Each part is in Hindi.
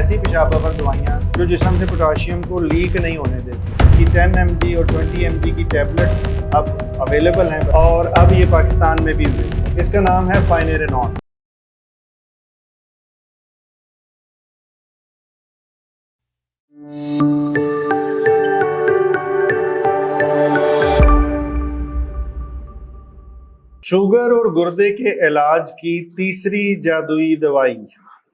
ऐसी पेशाब आवर दवाइयाँ जो जिस्म से पोटाशियम को लीक नहीं होने देती। इसकी 10 mg और 20 mg की टैबलेट्स अब अवेलेबल हैं और अब ये पाकिस्तान में भी अवेलेबल है। इसका नाम है फाइनेरेनॉन। शुगर और गुर्दे के इलाज की तीसरी जादुई दवाई।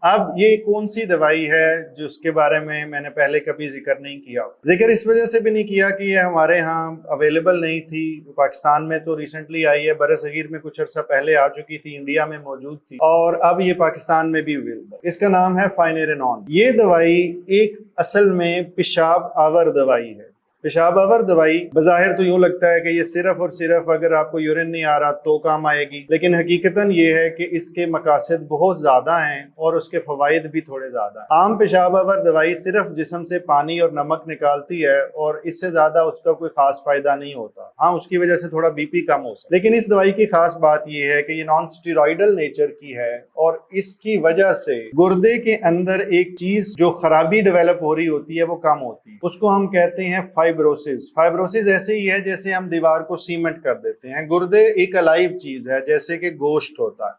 अब ये कौन सी दवाई है जिसके बारे में मैंने पहले कभी जिक्र नहीं किया। जिक्र इस वजह से भी नहीं किया कि ये हमारे यहाँ अवेलेबल नहीं थी। पाकिस्तान में तो रिसेंटली आई है, बरसगीर में कुछ अर्सा पहले आ चुकी थी, इंडिया में मौजूद थी और अब ये पाकिस्तान में भी अवेलेबल। इसका नाम है फाइनेरेनॉन। ये दवाई एक असल में पेशाब आवर दवाई है। पेशाब आवर दवाई बज़ाहिर तो यूं लगता है कि ये सिर्फ और सिर्फ अगर आपको यूरिन नहीं आ रहा तो काम आएगी, लेकिन हकीकतन ये है कि इसके मकासद बहुत ज्यादा हैं और उसके फवाइद भी थोड़े ज्यादा हैं। आम पेशाब आवर दवाई सिर्फ जिस्म से पानी और नमक निकालती है और इससे ज्यादा उसका कोई खास फायदा नहीं होता। हाँ, उसकी वजह से थोड़ा बीपी कम हो सकता है, लेकिन इस दवाई की खास बात यह है कि ये नॉन स्टेरॉइडल नेचर की है और इसकी वजह से गुर्दे के अंदर एक चीज जो खराबी डेवलप हो रही होती है वो कम होती है। उसको हम कहते हैं फाइब्रोसिस। फाइब्रोसिस ऐसे ही है जैसे हम दीवार को सीमेंट कर देते हैं। गुर्दे एक अलाइव चीज है जैसे कि गोश्त होता है,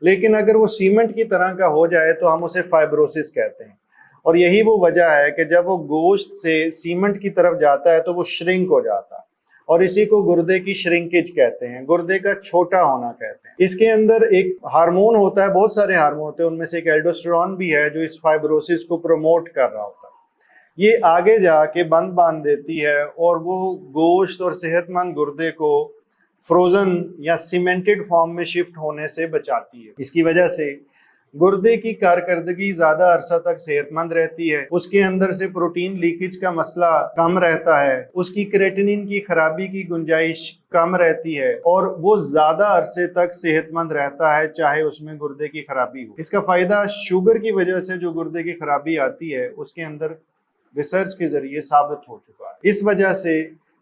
लेकिन अगर वो सीमेंट की तरह का हो जाए तो हम उसे फाइब्रोसिस कहते हैं। और यही वो वजह है कि जब वो गोश्त से सीमेंट की तरफ जाता है तो वो श्रिंक हो जाता है और इसी को गुर्दे की श्रिंकेज कहते हैं, गुर्दे का छोटा होना कहते हैं। इसके अंदर एक हार्मोन होता है, बहुत सारे हार्मोन होते हैं, उनमें से एक एल्डोस्टेरोन भी है जो इस फाइब्रोसिस को प्रमोट कर रहा होता है। ये आगे जाके बंद बांध देती है और वो गोश्त और सेहतमंद गुर्दे को फ्रोजन या सीमेंटेड फॉर्म में शिफ्ट होने से बचाती है। इसकी वजह से गुर्दे की कारकर्दगी ज्यादा अरसा तक सेहतमंद रहती है, उसके अंदर से प्रोटीन लीकेज का मसला कम रहता है, उसकी क्रेटिनिन की खराबी की गुंजाइश कम रहती है और वो ज्यादा अरसे तक सेहतमंद रहता है चाहे उसमें गुर्दे की खराबी हो। इसका फायदा शुगर की वजह से जो गुर्दे की खराबी आती है उसके अंदर रिसर्च के जरिए साबित हो चुका है। इस वजह से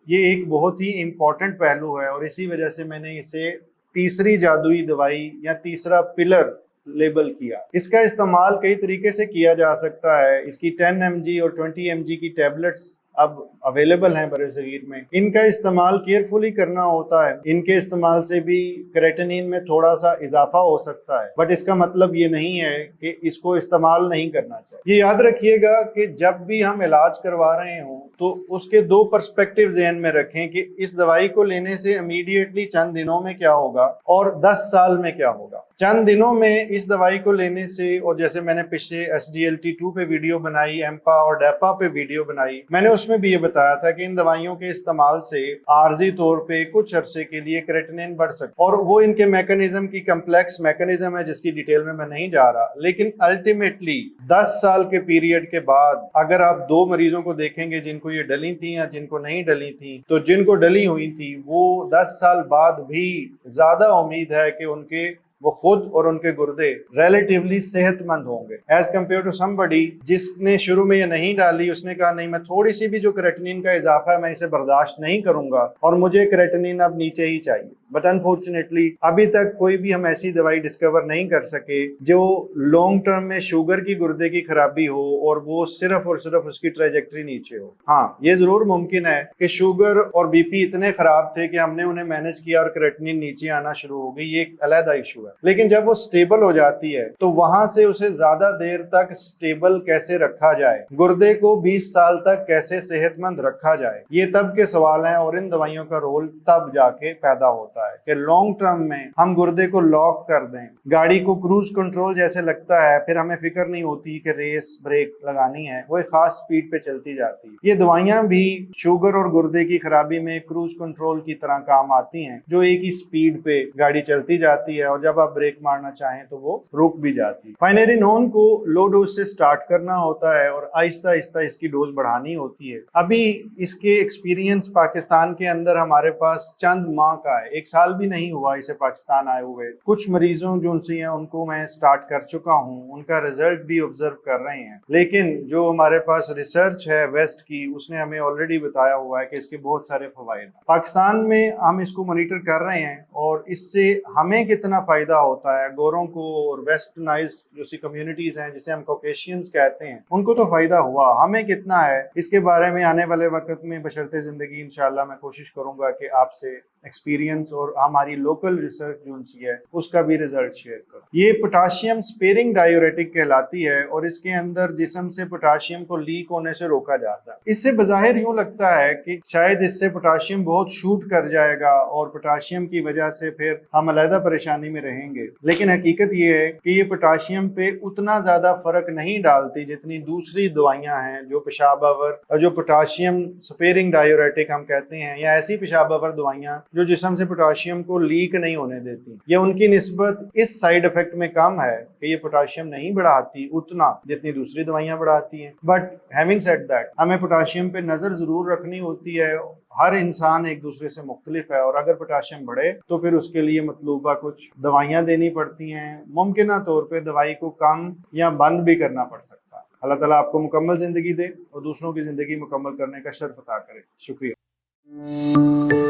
ये एक बहुत ही इम्पोर्टेंट पहलू है और इसी वजह से मैंने इसे तीसरी जादुई दवाई या तीसरा पिलर लेबल किया। इसका इस्तेमाल कई तरीके से किया जा सकता है। इसकी 10 mg और 20 mg की टैबलेट्स अब अवेलेबल हैं बरसगीर में। इनका इस्तेमाल केयरफुली करना होता है। इनके इस्तेमाल से भी क्रेटिनिन में थोड़ा सा इजाफा हो सकता है, बट इसका मतलब ये नहीं है कि इसको इस्तेमाल नहीं करना चाहिए। ये याद रखिएगा कि जब भी हम इलाज करवा रहे हों तो उसके दो पर्सपेक्टिव ज़हन में रखें कि इस दवाई को लेने से इमीडिएटली चंद दिनों में क्या होगा और 10 साल में क्या होगा। चंद दिनों में इस दवाई को लेने से, और जैसे मैंने पिछले SGLT2 पे वीडियो बनाई, एम्पा और डेपा पे वीडियो बनाई, मैंने उसमें भी ये बताया था कि इन दवाइयों के इस्तेमाल से आर्जी तौर पे कुछ अरसे के लिए क्रेटिनिन बढ़ सकता है और वो इनके मैकेनिज्म की कम्प्लेक्स मैकेनिज्म है जिसकी डिटेल में मैं नहीं जा रहा, लेकिन अल्टीमेटली 10 साल के पीरियड के बाद अगर आप दो मरीजों को देखेंगे जिनको ये डली थी या जिनको नहीं डली थी, तो जिनको डली हुई थी वो 10 साल बाद भी ज्यादा उम्मीद है कि उनके वो खुद और उनके गुर्दे रिलेटिवली सेहतमंद होंगे एज कम्पेयर टू समबडी जिसने शुरू में ये नहीं डाली। उसने कहा नहीं, मैं थोड़ी सी भी जो क्रेटिनिन का इजाफा है मैं इसे बर्दाश्त नहीं करूंगा और मुझे क्रेटिनिन अब नीचे ही चाहिए। बट अनफॉर्चुनेटली अभी तक कोई भी हम ऐसी दवाई डिस्कवर नहीं कर सके जो लॉन्ग टर्म में शुगर की गुर्दे की खराबी हो और वो सिर्फ और सिर्फ उसकी ट्रेजेक्टरी नीचे हो। हाँ, ये जरूर मुमकिन है कि शुगर और बीपी इतने खराब थे कि हमने उन्हें मैनेज किया और क्रेटिनिन नीचे आना शुरू हो गई, ये एक अलग इशू है। लेकिन जब वो स्टेबल हो जाती है तो वहां से उसे ज्यादा देर तक स्टेबल कैसे रखा जाए, गुर्दे को 20 साल तक कैसे सेहतमंद रखा जाए, ये तब के सवाल हैं और इन दवाइयों का रोल तब जाके पैदा होता है कि लॉन्ग टर्म में हम गुर्दे को लॉक कर दें। गाड़ी को क्रूज कंट्रोल जैसे लगता है, फिर हमें फिक्र नहीं होती कि रेस ब्रेक लगानी है, वो एक खास स्पीड पे चलती जाती है। ये दवाइयां भी शुगर और गुर्दे की खराबी में क्रूज कंट्रोल की तरह काम आती हैं, जो एक ही स्पीड पे गाड़ी चलती जाती है और जब आप ब्रेक मारना चाहें तो वो रुक भी जाती है। फाइनेरेनॉन को लो डोज से स्टार्ट करना होता है और आहिस्ता आहिस्ता इसकी डोज बढ़ानी होती है। अभी इसके एक्सपीरियंस पाकिस्तान के अंदर हमारे पास चंद माह का है, 1 साल भी नहीं हुआ इसे पाकिस्तान आए हुए। कुछ मरीजों जो उनसे हैं उनको मैं स्टार्ट कर चुका हूँ, उनका रिजल्ट भी ऑब्जर्व कर रहे हैं। लेकिन जो हमारे पास रिसर्च है वेस्ट की, उसने हमें ऑलरेडी बताया हुआ है कि इसके बहुत सारे फवायद। पाकिस्तान में हम इसको मॉनिटर कर रहे हैं और इससे हमें कितना फायदा होता है, गोरों को और वेस्टर्नाइज जो सी कम्युनिटीज हैं जिसे हम कॉकेशियंस कहते हैं, उनको तो फायदा हुआ, हमें कितना है इसके बारे में आने वाले वक्त में बशर्ते जिंदगी इंशाल्लाह मैं कोशिश करूंगा कि आपसे एक्सपीरियंस और हमारी लोकल रिसर्च जो उनकी है उसका भी रिजल्ट शेयर करूं। ये पोटाशियम स्पेयरिंग डायूरेटिक कहलाती है और इसके अंदर जिस्म से पोटाशियम को लीक होने से रोका जाता है। इससे बज़ाहिर यूं लगता है कि शायद इससे पोटाशियम बहुत शूट कर जाएगा और पोटाशियम की वजह से फिर हम अलग परेशानी में रहेंगे, लेकिन हकीकत ये है कि ये पोटाशियम पे उतना ज्यादा फर्क नहीं डालती जितनी दूसरी दवाइयां हैं जो पेशाब आवर और जो पोटाशियम स्पेयरिंग डायूरेटिक हम कहते हैं, या ऐसी पेशाब आवर दवाइयां जो जिस्म से पोटाशियम को लीक नहीं होने देती। ये उनकी निस्बत इस साइड इफेक्ट में कम है कि ये पोटाशियम नहीं बढ़ाती उतना जितनी दूसरी दवाइयां बढ़ाती हैं। बट हैविंग सेड दैट, हमें पोटाशियम पे नजर जरूर रखनी होती है। हर इंसान एक दूसरे से मुख्तलिफ है और अगर पोटाशियम बढ़े तो फिर उसके लिए मतलूबा कुछ दवाइयां देनी पड़ती हैं, मुमकिन तौर पे दवाई को कम या बंद भी करना पड़ सकता है। अल्लाह ताला आपको मुकम्मल जिंदगी दे और दूसरों की जिंदगी मुकम्मल करने का शर्फ अता करे। शुक्रिया।